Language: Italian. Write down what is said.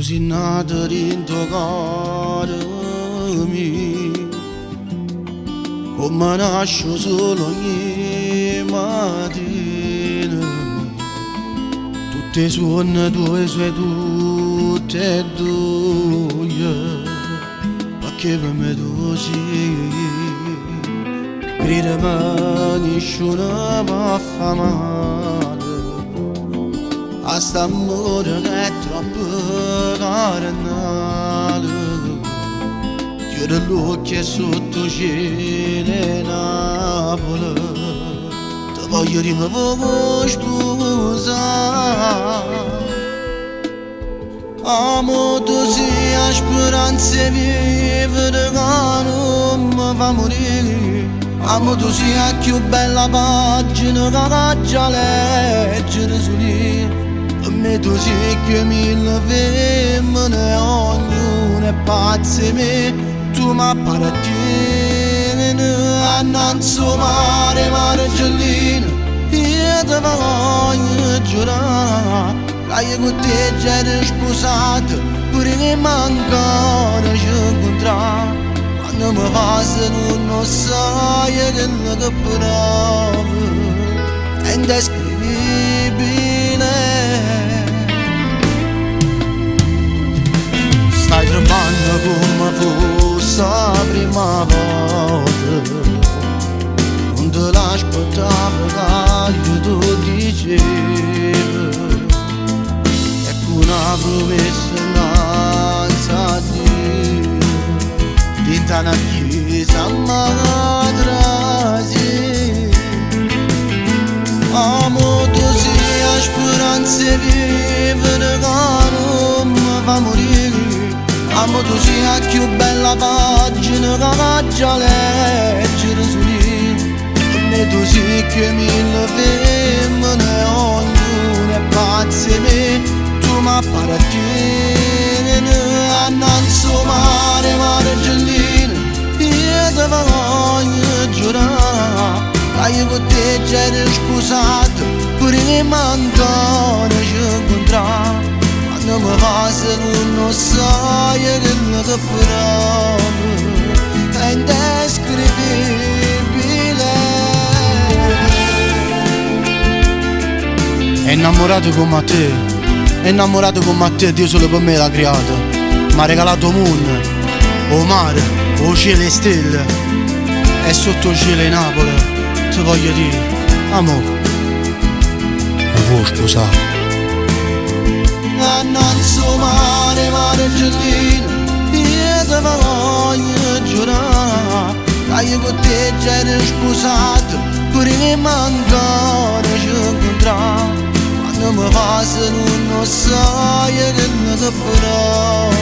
così nata dentro carmi, come nasce solo ogni mattina. Tutte suonne tue sei tutte e due, perché per me tu sei. Credimi, nessuno mi fa male, a st'amore che è troppo carnale. Chiudo l'occhio e sotto cielo e Napoli ti voglio di nuovo sposare. Amo tu sia speranza vivere che non mi fa morire. Amo tu sia più bella pagina che già leggere su lì. Per me tu sei che mille femmine, ognuno è pazzo e me tu mi appartieni. Annanzi mare, margellina, io ti voglio giurare che io con te già ero sposato, pure che mancano ci incontrare. Quando mi passa non sai quello che provo, è indescrivibile. Stai tremando come fosse la prima volta, non te l'aspettavo che io tu dicevo, e con una promessa innanzi a Dio dinta una chiesa madrasi. Amo tu sia speranza vivere che non mi fa morire. Amo tu sia più bella pagina che già leggere su lì. Per me tu sei che mille femmine, ognuno è pazzo e me tu mi appartieni. Annanzi mare, margellina, io ti voglio giurare che io con te già ero sposato, pure che mancano ci incontrare. Quando mi passa non sai quello che provo, è indescrivibile. È innamorato come te, è innamorato come te, Dio solo per me l'ha creato. Mi ha regalato moon, o mare, o cielo e stelle, e sotto il cielo in Napoli ti voglio dire, amore, mi vuoi sposare? Annanzi mare, margellina, io ti voglio giurare che io con te già ero sposato, pure che mancano ci incontrare. Quando mi passa non sai quello che provo,